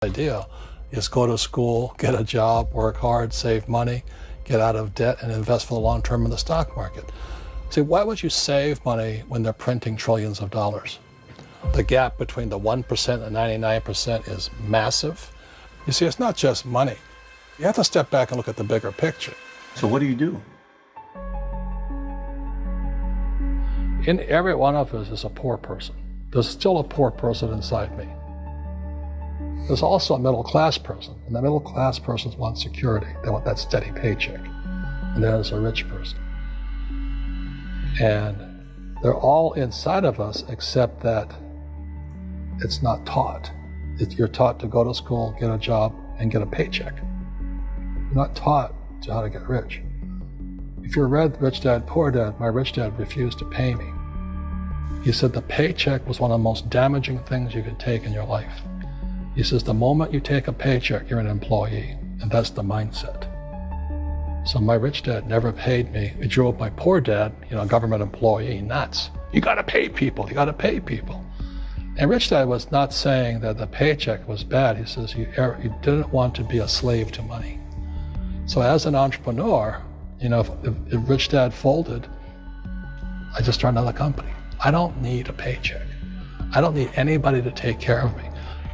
idea is go to school, get a job, work hard, save money, get out of debt, and invest for the long term in the stock market. See, why would you save money when they're printing trillions of dollars? The gap between the 1% and 99% is massive. You see, it's not just money. You have to step back and look at the bigger picture. So what do you do? In every one of us is a poor person. There's still a poor person inside me. There's also a middle class person, and the middle class persons want security. They want that steady paycheck. And there's a rich person. And they're all inside of us, except that it's not taught. You're taught to go to school, get a job, and get a paycheck. You're not taught to how to get rich. If you read Rich Dad, Poor Dad, my rich dad refused to pay me. He said the paycheck was one of the most damaging things you could take in your life. He says the moment you take a paycheck, you're an employee, and that's the mindset. So my rich dad never paid me. He drove my poor dad, government employee, nuts. You gotta pay people, you gotta pay people. And Rich Dad was not saying that the paycheck was bad. He says you didn't want to be a slave to money. So as an entrepreneur, if Rich Dad folded, I just started another company. I don't need a paycheck. I don't need anybody to take care of me.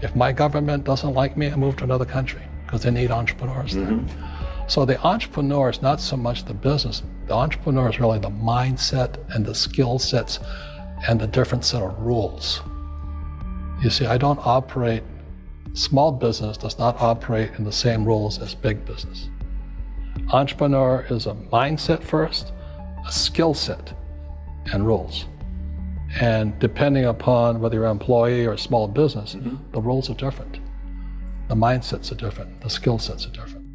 If my government doesn't like me, I move to another country because they need entrepreneurs there. So the entrepreneur is not so much the business. The entrepreneur is really the mindset and the skill sets and the different set of rules. You see, small business does not operate in the same rules as big business. Entrepreneur is a mindset first, a skill set, and rules. And depending upon whether you're an employee or a small business, the rules are different. The mindsets are different, the skill sets are different.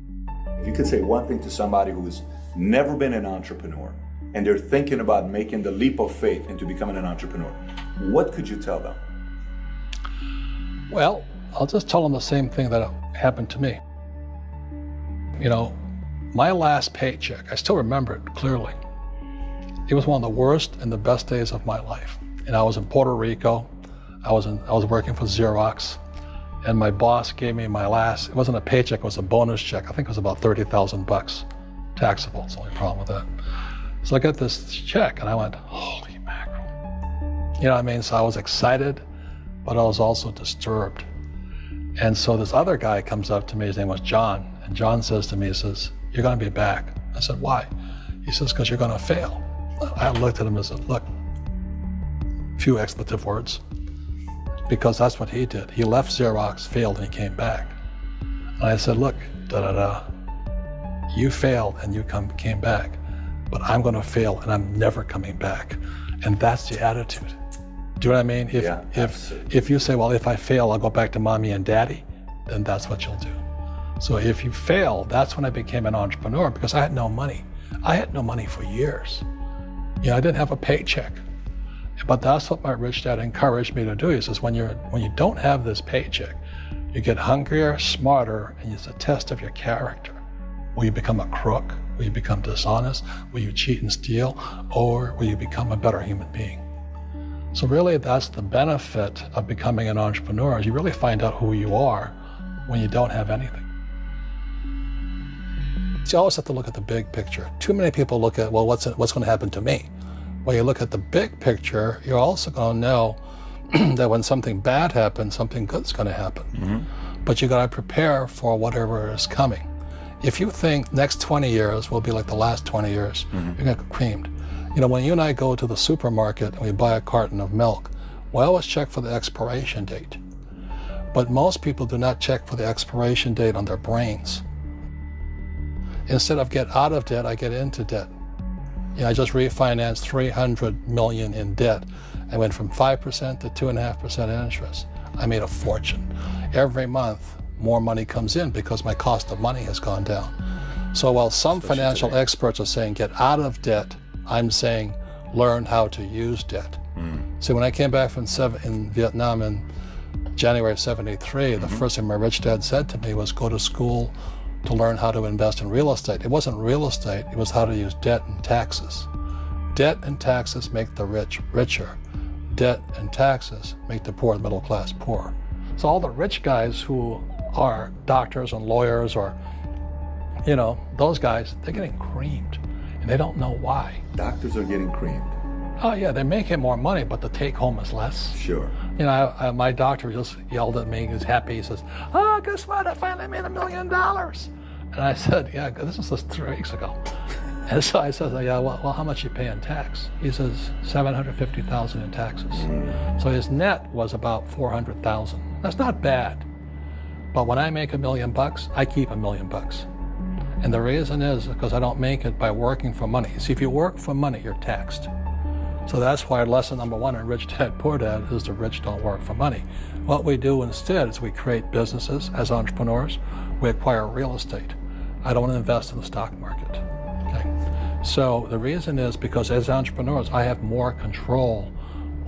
If you could say one thing to somebody who's never been an entrepreneur and they're thinking about making the leap of faith into becoming an entrepreneur, what could you tell them? Well, I'll just tell them the same thing that happened to me. My last paycheck, I still remember it clearly. It was one of the worst and the best days of my life. And I was in Puerto Rico. I was working for Xerox, and my boss gave me it wasn't a paycheck, it was a bonus check. I think it was about $30,000, taxable. It's the only problem with that. So I got this check and I went, holy mackerel. You know what I mean? So I was excited, but I was also disturbed. And so this other guy comes up to me, his name was John, and John says to me, he says, you're gonna be back. I said, why? He says, because you're gonna fail. I looked at him and said, look, few expletive words, because that's what he did. He left Xerox, failed, and he came back. And I said, look, you failed and you came back, but I'm gonna fail and I'm never coming back. And that's the attitude. Do you know what I mean? If you say, well, if I fail, I'll go back to mommy and daddy, then that's what you'll do. So if you fail, that's when I became an entrepreneur, because I had no money. I had no money for years. I didn't have a paycheck. But that's what my rich dad encouraged me to do. He says, when you don't have this paycheck, you get hungrier, smarter, and it's a test of your character. Will you become a crook? Will you become dishonest? Will you cheat and steal? Or will you become a better human being? So really, that's the benefit of becoming an entrepreneur, is you really find out who you are when you don't have anything. So you always have to look at the big picture. Too many people look at, well, what's going to happen to me? When you look at the big picture, you're also going to know that when something bad happens, something good's going to happen. But you got to prepare for whatever is coming. If you think next 20 years will be like the last 20 years, you're going to get creamed. When you and I go to the supermarket and we buy a carton of milk, we always check for the expiration date. But most people do not check for the expiration date on their brains. Instead of get out of debt, I get into debt. I just refinanced $300 million in debt. I went from 5% to 2.5% interest. I made a fortune. Every month, more money comes in because my cost of money has gone down. So while some financial experts are saying get out of debt, I'm saying learn how to use debt. So when I came back from in Vietnam in January of '73, the first thing my rich dad said to me was go to school to learn how to invest in real estate. It wasn't real estate, it was how to use debt and taxes. Debt and taxes make the rich richer. Debt and taxes make the poor and middle class poor. So all the rich guys who are doctors and lawyers or, those guys, they're getting creamed and they don't know why. Doctors are getting creamed. Oh yeah, they're making more money, but the take home is less. Sure. My doctor just yelled at me. He was happy. He says, "Oh, guess what? I finally made $1 million." And I said, "Yeah, this was just 3 weeks ago." And so I said, "Yeah, well, how much you pay in tax?" He says, $750,000 in taxes. So his net was about $400,000. That's not bad. But when I make $1 million, I keep $1 million. And the reason is because I don't make it by working for money. See, if you work for money, you're taxed. So that's why lesson number 1 in Rich Dad, Poor Dad is the rich don't work for money. What we do instead is we create businesses as entrepreneurs. We acquire real estate. I don't invest in the stock market. Okay? So the reason is because as entrepreneurs, I have more control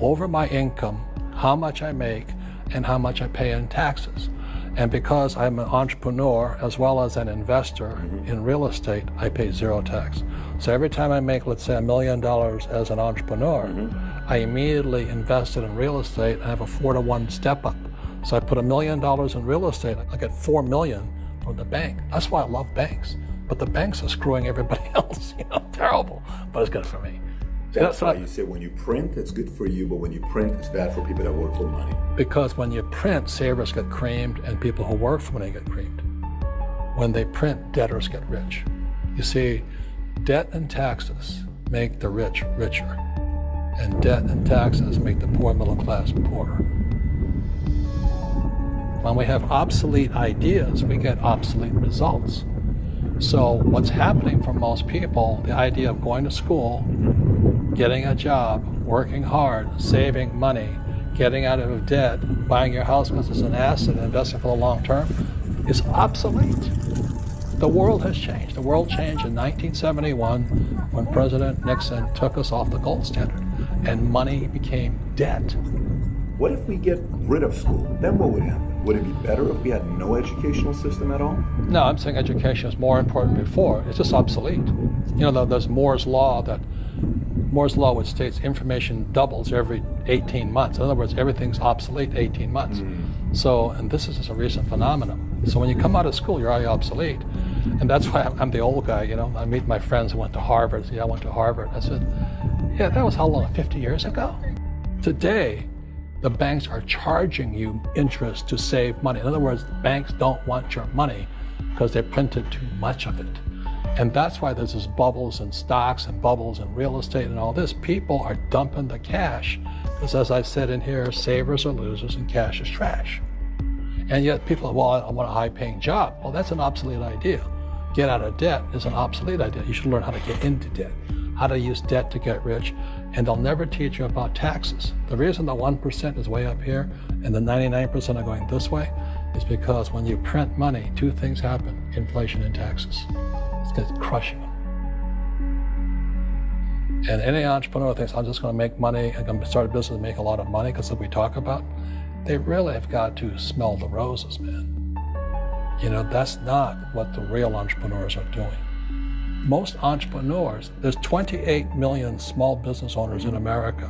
over my income, how much I make, and how much I pay in taxes. And because I'm an entrepreneur as well as an investor in real estate, I pay 0 tax. So every time I make, let's say, $1 million as an entrepreneur, I immediately invest it in real estate and have a 4-to-1 step up. So I put $1 million in real estate, I get $4 million from the bank. That's why I love banks. But the banks are screwing everybody else, terrible, but it's good for me. That's why you say when you print, it's good for you, but when you print, it's bad for people that work for money. Because when you print, savers get creamed and people who work for money get creamed. When they print, debtors get rich. You see, debt and taxes make the rich richer, and debt and taxes make the poor middle class poorer. When we have obsolete ideas, we get obsolete results. So what's happening for most people, the idea of going to school, getting a job, working hard, saving money, getting out of debt, buying your house because it's an asset, investing for the long term, is obsolete. The world has changed. The world changed in 1971 when President Nixon took us off the gold standard and money became debt. What if we get rid of school? Then what would happen? Would it be better if we had no educational system at all? No, I'm saying education is more important than before. It's just obsolete. There's Moore's Law which states information doubles every 18 months. In other words, everything's obsolete 18 months. So, and this is just a recent phenomenon. So when you come out of school, you're already obsolete. And that's why I'm the old guy, I meet my friends who went to Harvard. I went to Harvard. I said, yeah, that was how long, 50 years ago? Today, the banks are charging you interest to save money. In other words, banks don't want your money because they printed too much of it. And that's why there's this bubbles in stocks and bubbles in real estate and all this. People are dumping the cash because, as I said in here, savers are losers and cash is trash. And yet people are, well, I want a high-paying job. Well, that's an obsolete idea. Get out of debt is an obsolete idea. You should learn how to get into debt, how to use debt to get rich, and they'll never teach you about taxes. The reason the 1% is way up here and the 99% are going this way is because when you print money, 2 things happen: inflation and taxes. It's going to crush you. And any entrepreneur thinks, I'm just going to make money, I'm going to start a business and make a lot of money because we talk about, they really have got to smell the roses, man. That's not what the real entrepreneurs are doing. Most entrepreneurs, there's 28 million small business owners in America.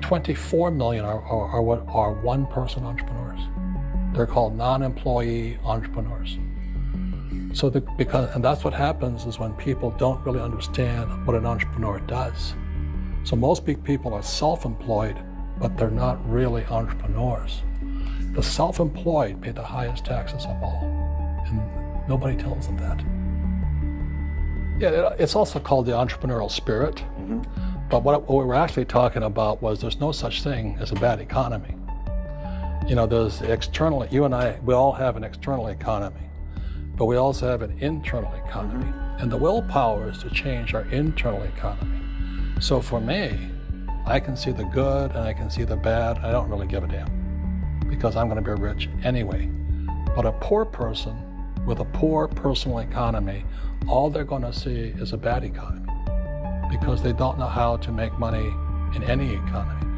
24 million are what are one-person entrepreneurs. They're called non-employee entrepreneurs. So and that's what happens is when people don't really understand what an entrepreneur does. So most big people are self-employed, but they're not really entrepreneurs. The self-employed pay the highest taxes of all, and nobody tells them that. Yeah, it's also called the entrepreneurial spirit, but what we were actually talking about was there's no such thing as a bad economy. There's external, you and I, we all have an external economy, but we also have an internal economy. And the willpower is to change our internal economy. So for me, I can see the good and I can see the bad. I don't really give a damn because I'm going to be rich anyway. But a poor person with a poor personal economy, all they're going to see is a bad economy because they don't know how to make money in any economy.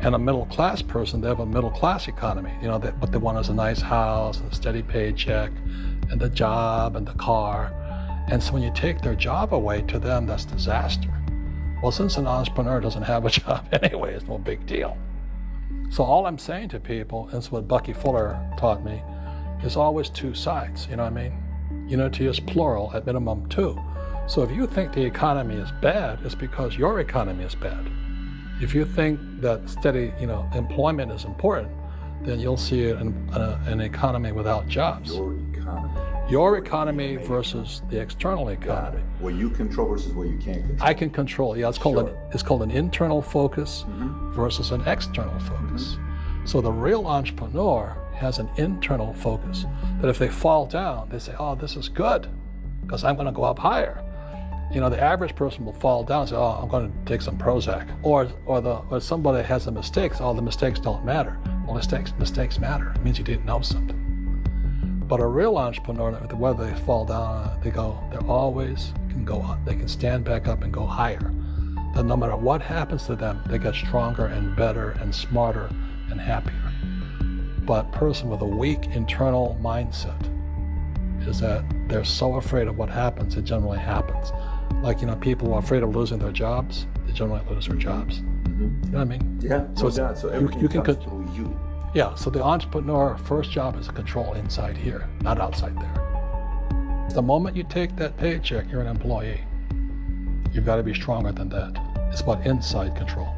And a middle class person, they have a middle class economy. What they want is a nice house, a steady paycheck, and the job and the car. And so when you take their job away, to them, that's disaster. Well, since an entrepreneur doesn't have a job anyway, it's no big deal. So all I'm saying to people, and it's what Bucky Fuller taught me, there's always two sides, you know what I mean? Unity is plural, at minimum two. So if you think the economy is bad, it's because your economy is bad. If you think that steady, employment is important, then you'll see an economy without jobs. Your economy versus the external economy. What you control versus what you can't control. I can control. Yeah, it's called an internal focus versus an external focus. So the real entrepreneur has an internal focus. That if they fall down, they say, "Oh, this is good, because I'm going to go up higher." The average person will fall down and say, "Oh, I'm going to take some Prozac," or somebody has a mistake. Oh, the mistakes don't matter. Well, mistakes matter. It means you didn't know something. But a real entrepreneur, whether they fall down, they always can go up. They can stand back up and go higher. That no matter what happens to them, they get stronger and better and smarter and happier. But a person with a weak internal mindset is that they're so afraid of what happens, it generally happens. Like, people who are afraid of losing their jobs, they generally lose their jobs. You know what I mean? Yeah, so everything comes through you. Yeah, so the entrepreneur first job is to control inside here, not outside there. The moment you take that paycheck, you're an employee. You've got to be stronger than that. It's about inside control.